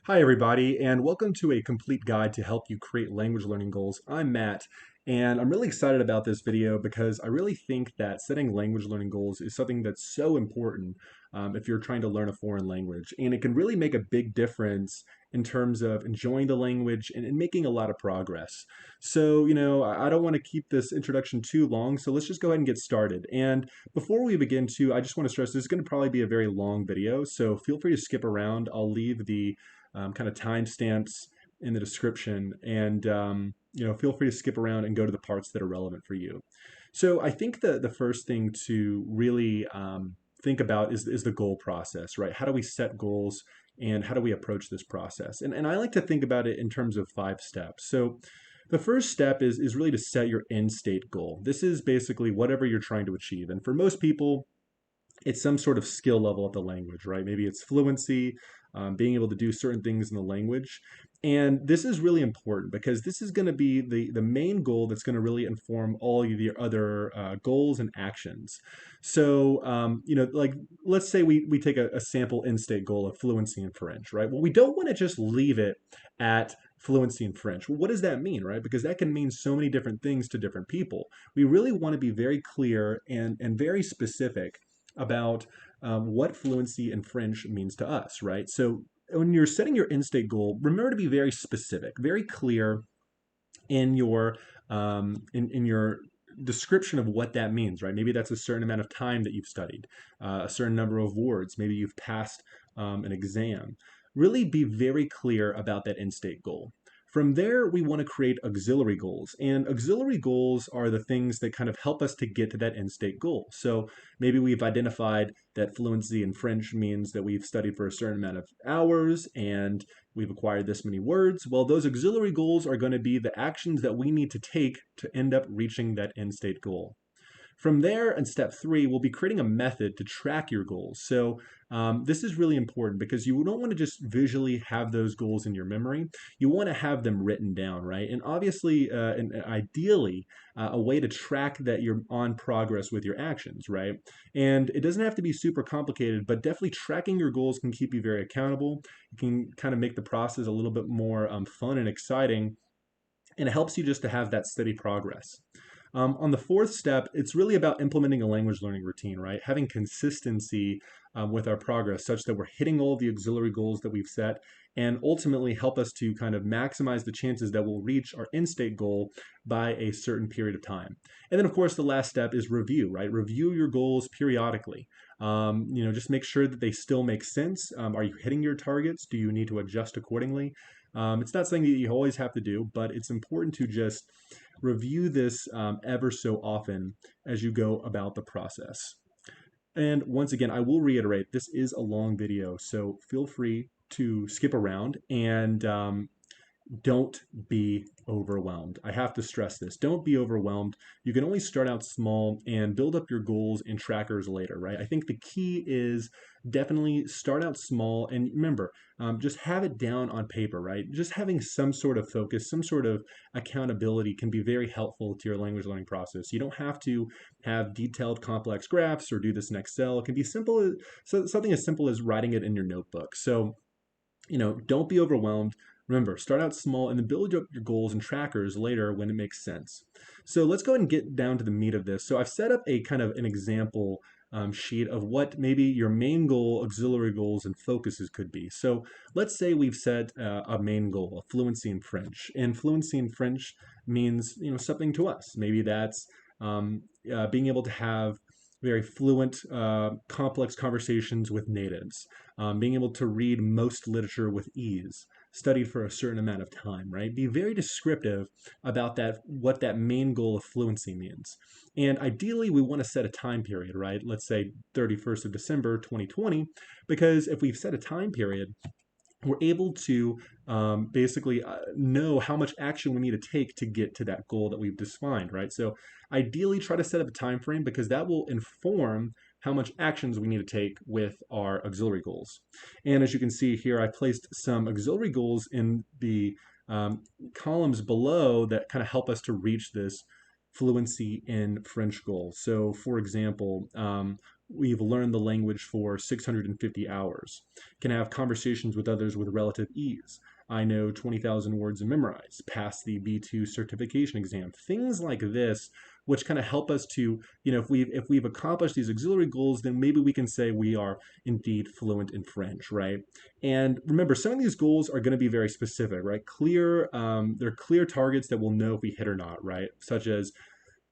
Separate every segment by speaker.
Speaker 1: Hi, everybody, and welcome to a complete guide to help you create language learning goals. I'm Matt, and I'm really excited about this video because I really think that setting language learning goals is something that's so important if you're trying to learn a foreign language. And it can really make a big difference in terms of enjoying the language and making a lot of progress. So, I don't want to keep this introduction too long, so let's just go ahead and get started. And before we begin too, I just want to stress this is going to probably be a very long video, so feel free to skip around. I'll leave the kind of timestamps in the description, and feel free to skip around and go to the parts that are relevant for you. So I think the first thing to really think about is the goal process, right? How do we set goals and how do we approach this process? And I like to think about it in terms of 5 steps. So the first step is really to set your end state goal. This is basically whatever you're trying to achieve. And for most people, it's some sort of skill level of the language, right? Maybe it's fluency, being able to do certain things in the language. And this is really important because this is going to be the main goal that's going to really inform all of your other goals and actions. So, like let's say we take a sample in-state goal of fluency in French, right? Well, we don't want to just leave it at fluency in French. Well, what does that mean, right? Because that can mean so many different things to different people. We really want to be very clear and very specific about what fluency in French means to us, right? So when you're setting your in-state goal, remember to be very specific, very clear in your in your description of what that means, right? Maybe that's a certain amount of time that you've studied, a certain number of words. Maybe you've passed an exam. Really be very clear about that in-state goal. From there, we want to create auxiliary goals. And auxiliary goals are the things that kind of help us to get to that end state goal. So maybe we've identified that fluency in French means that we've studied for a certain amount of hours and we've acquired this many words. Well, those auxiliary goals are going to be the actions that we need to take to end up reaching that end state goal. From there, in step 3, we'll be creating a method to track your goals. So this is really important because you don't want to just visually have those goals in your memory. You want to have them written down, right? And obviously, and ideally, a way to track that you're on progress with your actions, right? And it doesn't have to be super complicated, but definitely tracking your goals can keep you very accountable. It can kind of make the process a little bit more fun and exciting, and it helps you just to have that steady progress. On the fourth step, it's really about implementing a language learning routine, right? Having consistency with our progress such that we're hitting all of the auxiliary goals that we've set and ultimately help us to kind of maximize the chances that we'll reach our in-state goal by a certain period of time. And then, of course, the last step is review, right? Review your goals periodically. Just make sure that they still make sense. Are you hitting your targets? Do you need to adjust accordingly? It's not something that you always have to do, but it's important to just review this ever so often as you go about the process. And once again, I will reiterate, this is a long video, so feel free to skip around and don't be overwhelmed. I have to stress this. Don't be overwhelmed. You can only start out small and build up your goals and trackers later, right? I think the key is definitely start out small and remember, just have it down on paper, right? Just having some sort of focus, some sort of accountability can be very helpful to your language learning process. You don't have to have detailed complex graphs or do this in Excel. It can be simple, something as simple as writing it in your notebook. So don't be overwhelmed. Remember, start out small and then build up your goals and trackers later when it makes sense. So let's go ahead and get down to the meat of this. So I've set up a kind of an example sheet of what maybe your main goal, auxiliary goals, and focuses could be. So let's say we've set a main goal, a fluency in French. And fluency in French means something to us. Maybe that's being able to have very fluent, complex conversations with natives, being able to read most literature with ease, studied for a certain amount of time, right? Be very descriptive about that, what that main goal of fluency means. And ideally, we want to set a time period, right? Let's say 31st of December, 2020, because if we've set a time period, we're able to basically know how much action we need to take to get to that goal that we've defined, right? So ideally try to set up a time frame because that will inform how much actions we need to take with our auxiliary goals. And as you can see here, I placed some auxiliary goals in the columns below that kind of help us to reach this fluency in French goals. So, for example, we've learned the language for 650 hours, can have conversations with others with relative ease. I know 20,000 words and memorize, pass the B2 certification exam, things like this, which kind of help us to, if we've accomplished these auxiliary goals, then maybe we can say we are indeed fluent in French, right? And remember, some of these goals are going to be very specific, right? They're clear targets that we'll know if we hit or not, right? Such as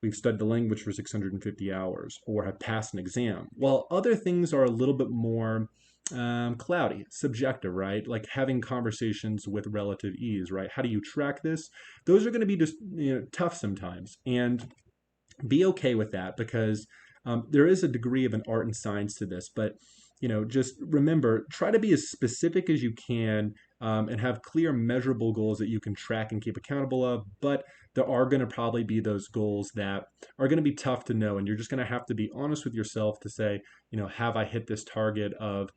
Speaker 1: we've studied the language for 650 hours or have passed an exam. While other things are a little bit more cloudy, subjective, right? Like having conversations with relative ease, right? How do you track this? Those are going to be just tough sometimes, and be okay with that because there is a degree of an art and science to this. But just remember, try to be as specific as you can and have clear, measurable goals that you can track and keep accountable of. But there are going to probably be those goals that are going to be tough to know, and you're just going to have to be honest with yourself to say, have I hit this target of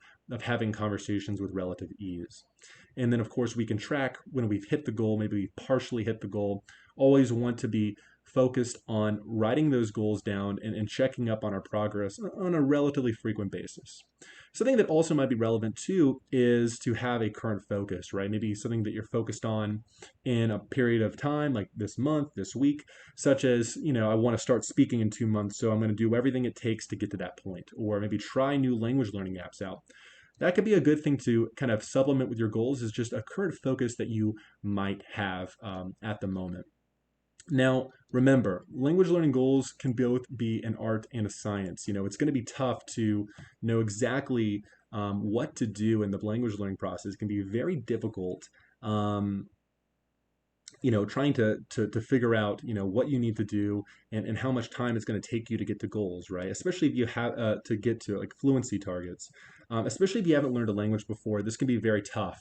Speaker 1: having conversations with relative ease? And then, of course, we can track when we've hit the goal, maybe we partially hit the goal. Always want to be focused on writing those goals down and checking up on our progress on a relatively frequent basis. Something that also might be relevant too is to have a current focus, right? Maybe something that you're focused on in a period of time, like this month, this week, such as, I want to start speaking in 2 months, so I'm going to do everything it takes to get to that point, or maybe try new language learning apps out. That could be a good thing to kind of supplement with your goals, is just a current focus that you might have at the moment. Now, remember, language learning goals can both be an art and a science. It's going to be tough to know exactly what to do in the language learning process. It can be very difficult. Trying to figure out, what you need to do and how much time it's going to take you to get to goals, right? Especially if you have to get to like fluency targets, especially if you haven't learned a language before, this can be very tough.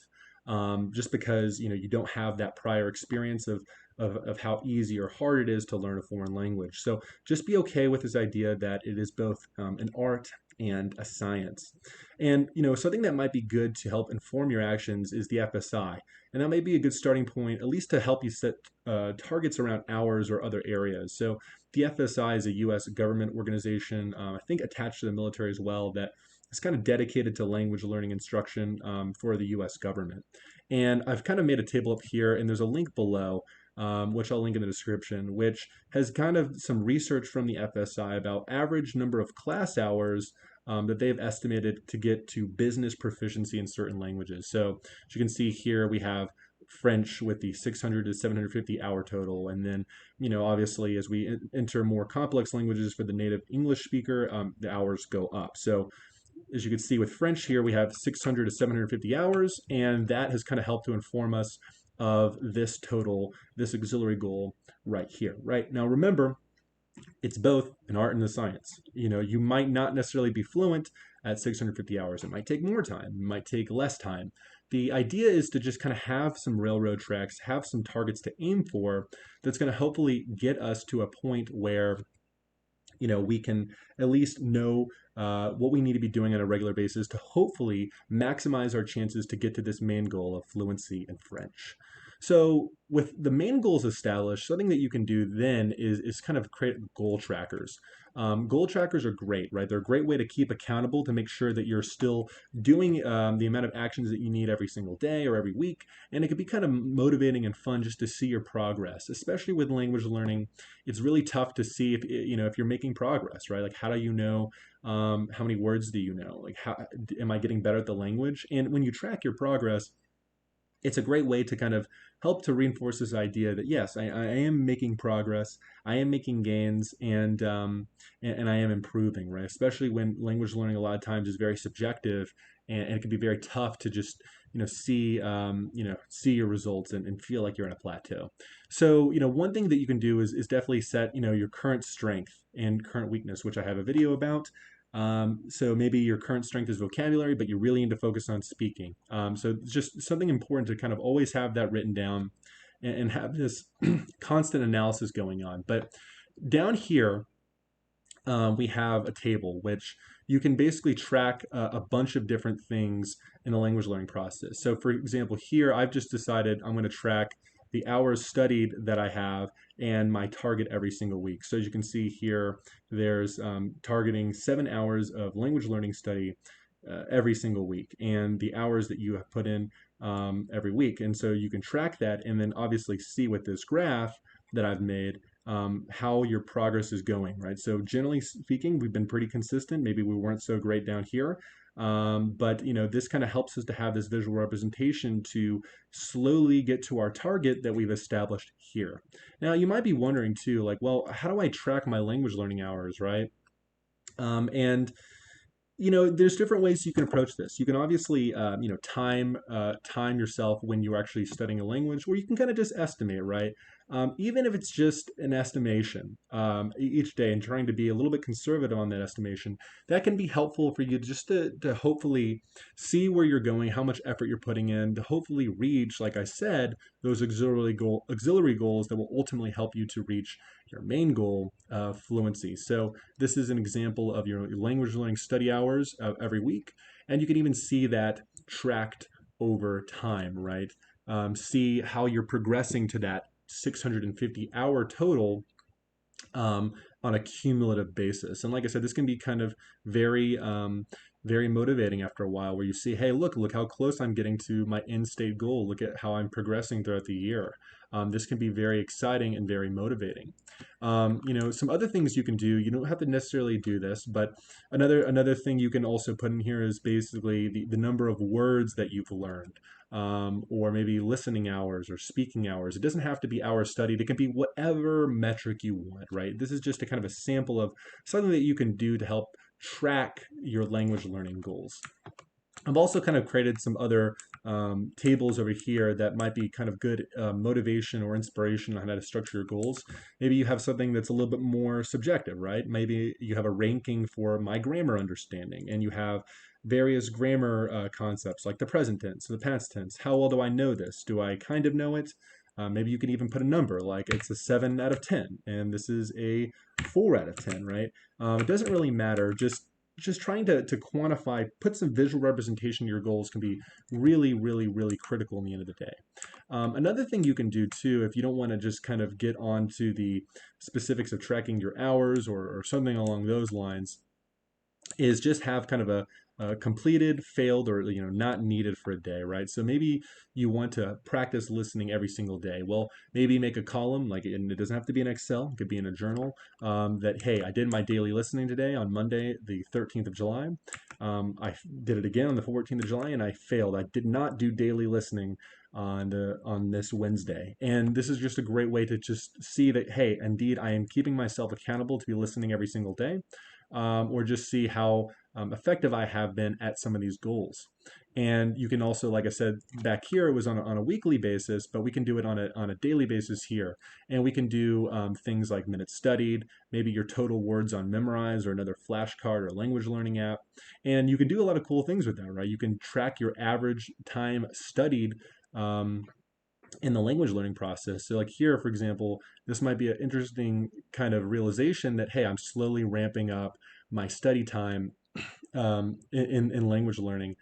Speaker 1: Just because you don't have that prior experience of how easy or hard it is to learn a foreign language. So just be okay with this idea that it is both an art and a science. And something that might be good to help inform your actions is the FSI, and that may be a good starting point, at least to help you set targets around hours or other areas. So the FSI is a U.S. government organization, I think attached to the military as well, that is kind of dedicated to language learning instruction for the U.S. government. And I've kind of made a table up here, and there's a link below, which I'll link in the description, which has kind of some research from the FSI about average number of class hours that they've estimated to get to business proficiency in certain languages. So as you can see here, we have French with the 600 to 750 hour total. And then, obviously, as we enter more complex languages for the native English speaker, the hours go up. So as you can see with French here, we have 600 to 750 hours, and that has kind of helped to inform us of this total, this auxiliary goal right here, right? Now, remember, it's both an art and a science. You might not necessarily be fluent at 650 hours. It might take more time, it might take less time. The idea is to just kind of have some railroad tracks, have some targets to aim for that's going to hopefully get us to a point where we can at least know what we need to be doing on a regular basis to hopefully maximize our chances to get to this main goal of fluency in French. So with the main goals established, something that you can do then is kind of create goal trackers. Goal trackers are great, right? They're a great way to keep accountable to make sure that you're still doing the amount of actions that you need every single day or every week. And it can be kind of motivating and fun just to see your progress, especially with language learning. It's really tough to see if you're making progress, right? Like, how do you know how many words do you know? Like, how am I getting better at the language? And when you track your progress, it's a great way to kind of help to reinforce this idea that yes, I am making progress, I am making gains, and I am improving, right? Especially when language learning a lot of times is very subjective, and it can be very tough to just see your results and feel like you're in a plateau. So one thing that you can do is definitely set your current strength and current weakness, which I have a video about. So maybe your current strength is vocabulary, but you really need to focus on speaking. So it's just something important to kind of always have that written down and have this constant analysis going on. But down here, we have a table which you can basically track a bunch of different things in the language learning process. So for example, here I've just decided I'm going to track the hours studied that I have, and my target every single week. So as you can see here, there's targeting 7 hours of language learning study every single week, and the hours that you have put in every week. And so you can track that and then obviously see with this graph that I've made how your progress is going, right? So generally speaking, we've been pretty consistent. Maybe we weren't so great down here, but this kind of helps us to have this visual representation to slowly get to our target that we've established here. Now, you might be wondering too, like, well, how do I track my language learning hours, right? And there's different ways you can approach this. You can obviously, time yourself when you're actually studying a language, or you can kind of just estimate, right? Even if it's just an estimation each day, and trying to be a little bit conservative on that estimation, that can be helpful for you just to hopefully see where you're going, how much effort you're putting in, to hopefully reach, like I said, those auxiliary goals that will ultimately help you to reach your main goal of fluency. So this is an example of your language learning study hours every week. And you can even see that tracked over time, right? See how you're progressing to that 650-hour total on a cumulative basis. And like I said, this can be kind of very, very motivating after a while, where you see, hey, look how close I'm getting to my end state goal. Look at how I'm progressing throughout the year. This can be very exciting and very motivating. Some other things you can do. You don't have to necessarily do this, but another thing you can also put in here is basically the number of words that you've learned, or maybe listening hours or speaking hours. It doesn't have to be hours studied. It can be whatever metric you want, right? This is just a kind of a sample of something that you can do to help track your language learning goals. I've also kind of created some other tables over here that might be kind of good motivation or inspiration on how to structure your goals. Maybe you have something that's a little bit more subjective, right? Maybe you have a ranking for my grammar understanding, and you have various grammar concepts like the present tense, the past tense. How well do I know this? Do I kind of know it? Maybe you can even put a number, like it's a 7 out of 10, and this is a 4 out of 10, right? It doesn't really matter. Just trying to quantify, put some visual representation to your goals can be really, really, really critical in the end of the day. Another thing you can do too, if you don't want to just kind of get onto the specifics of tracking your hours or something along those lines, is just have kind of a completed, failed, or not needed for a day, right? So maybe you want to practice listening every single day. Well, maybe make a column, like, and it doesn't have to be in Excel, it could be in a journal, that, hey, I did my daily listening today on Monday, the 13th of July. I did it again on the 14th of July, and I failed. I did not do daily listening on this Wednesday. And this is just a great way to just see that, hey, indeed, I am keeping myself accountable to be listening every single day, or just see how effective I have been at some of these goals. And you can also, like I said, back here it was on a weekly basis, but we can do it on a daily basis here. And we can do things like minutes studied, maybe your total words on Memrise or another flashcard or language learning app. And you can do a lot of cool things with that, right? You can track your average time studied in the language learning process. So like here, for example, this might be an interesting kind of realization that, hey, I'm slowly ramping up my study time in language learning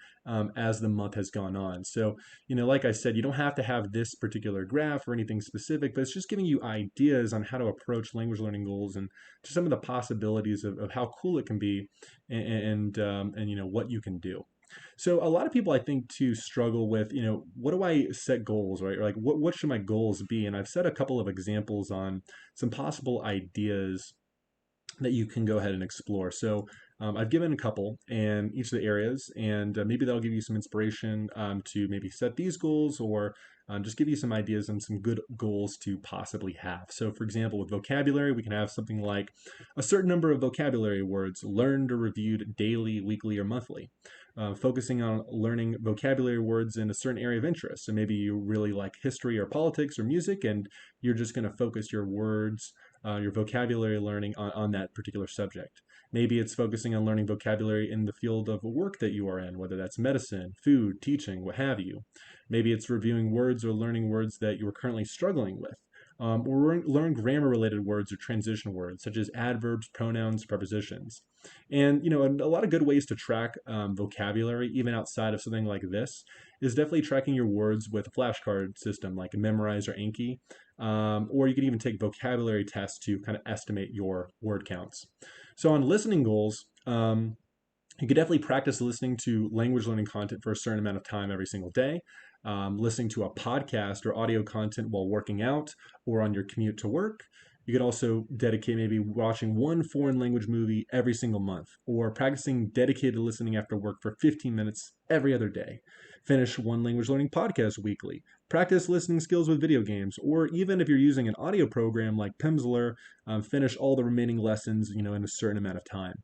Speaker 1: as the month has gone on. So, like I said, you don't have to have this particular graph or anything specific, but it's just giving you ideas on how to approach language learning goals and just some of the possibilities of how cool it can be, and what you can do. So a lot of people, I think, too, struggle with, what do I set goals, right? Or like, what should my goals be? And I've set a couple of examples on some possible ideas that you can go ahead and explore. So I've given a couple in each of the areas, and maybe that'll give you some inspiration to maybe set these goals, or just give you some ideas on some good goals to possibly have. So for example, with vocabulary, we can have something like a certain number of vocabulary words learned or reviewed daily, weekly, or monthly. Focusing on learning vocabulary words in a certain area of interest. So maybe you really like history or politics or music, and you're just going to focus your words, your vocabulary learning on that particular subject. Maybe it's focusing on learning vocabulary in the field of work that you are in, whether that's medicine, food, teaching, what have you. Maybe it's reviewing words or learning words that you are currently struggling with. or learn grammar-related words or transition words such as adverbs, pronouns, prepositions. And a lot of good ways to track vocabulary, even outside of something like this, is definitely tracking your words with a flashcard system like Memrise or Anki. Or you can even take vocabulary tests to kind of estimate your word counts. So on listening goals, you could definitely practice listening to language learning content for a certain amount of time every single day. Listening to a podcast or audio content while working out or on your commute to work. You could also dedicate maybe watching one foreign language movie every single month or practicing dedicated listening after work for 15 minutes every other day. Finish one language learning podcast weekly. Practice listening skills with video games, or even if you're using an audio program like Pimsleur, finish all the remaining lessons, in a certain amount of time.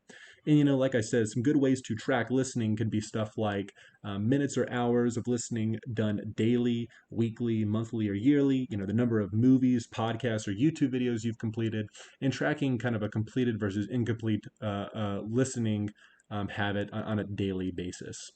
Speaker 1: And like I said, some good ways to track listening could be stuff like minutes or hours of listening done daily, weekly, monthly, or yearly. The number of movies, podcasts, or YouTube videos you've completed, and tracking kind of a completed versus incomplete listening habit on a daily basis.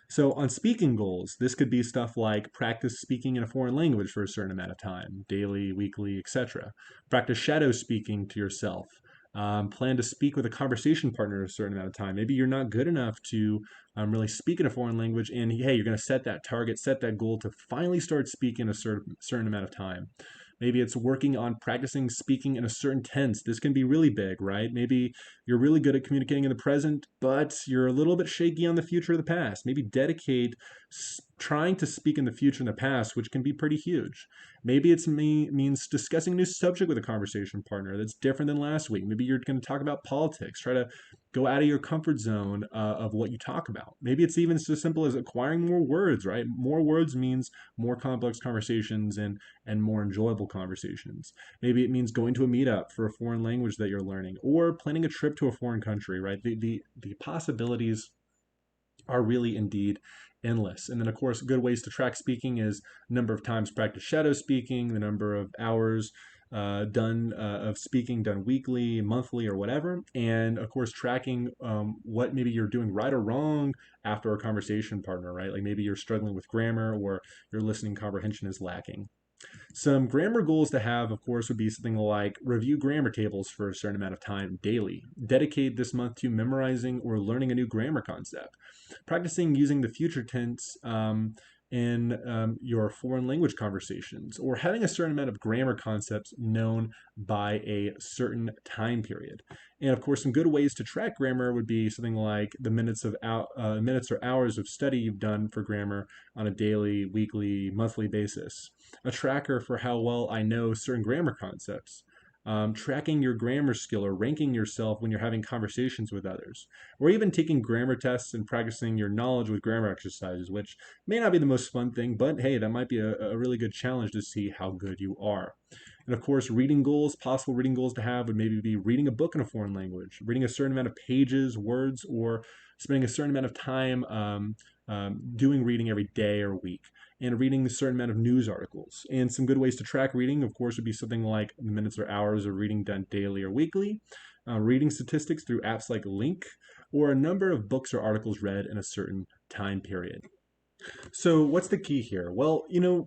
Speaker 1: So on speaking goals, this could be stuff like practice speaking in a foreign language for a certain amount of time, daily, weekly, etc. Practice shadow speaking to yourself. Plan to speak with a conversation partner a certain amount of time. Maybe you're not good enough to really speak in a foreign language, and hey, you're going to set that target, set that goal to finally start speaking a certain amount of time. Maybe it's working on practicing speaking in a certain tense. This can be really big, right? Maybe you're really good at communicating in the present, but you're a little bit shaky on the future or the past. Maybe dedicate trying to speak in the future and the past, which can be pretty huge. Maybe it means discussing a new subject with a conversation partner that's different than last week. Maybe you're going to talk about politics. Try to go out of your comfort zone of what you talk about. Maybe it's even so simple as acquiring more words, right? More words means more complex conversations and more enjoyable conversations. Maybe it means going to a meetup for a foreign language that you're learning, or planning a trip to a foreign country, right? The possibilities are really indeed endless. And then, of course, good ways to track speaking is number of times practice shadow speaking, the number of hours done of speaking done weekly, monthly, or whatever. And of course, tracking what maybe you're doing right or wrong after a conversation partner, right? Like maybe you're struggling with grammar or your listening comprehension is lacking. Some grammar goals to have, of course, would be something like review grammar tables for a certain amount of time daily. Dedicate this month to memorizing or learning a new grammar concept. Practicing using the future tense in your foreign language conversations, or having a certain amount of grammar concepts known by a certain time period. And of course, some good ways to track grammar would be something like the minutes or hours of study you've done for grammar on a daily, weekly, monthly basis. A tracker for how well I know certain grammar concepts. Tracking your grammar skill or ranking yourself when you're having conversations with others, or even taking grammar tests and practicing your knowledge with grammar exercises, which may not be the most fun thing, but hey, that might be a really good challenge to see how good you are. And of course, reading goals, possible reading goals to have would maybe be reading a book in a foreign language, reading a certain amount of pages, words, or spending a certain amount of time doing reading every day or week, and reading a certain amount of news articles. And some good ways to track reading, of course, would be something like the minutes or hours of reading done daily or weekly, reading statistics through apps like Link, or a number of books or articles read in a certain time period. So, what's the key here? Well,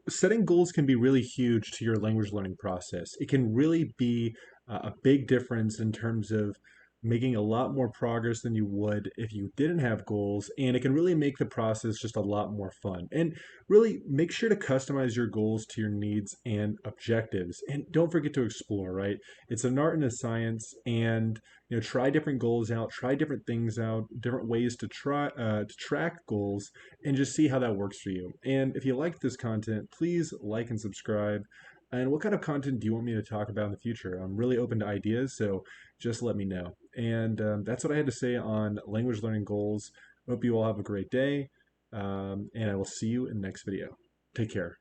Speaker 1: setting goals can be really huge to your language learning process. It can really be a big difference in terms of making a lot more progress than you would if you didn't have goals, and it can really make the process just a lot more fun. And really make sure to customize your goals to your needs and objectives. And don't forget to explore, right? It's an art and a science, and try different goals out, try different things out, different ways to try to track goals, and just see how that works for you. And if you like this content, please like and subscribe. And what kind of content do you want me to talk about in the future? I'm really open to ideas, so just let me know. And that's what I had to say on language learning goals. Hope you all have a great day, and I will see you in the next video. Take care.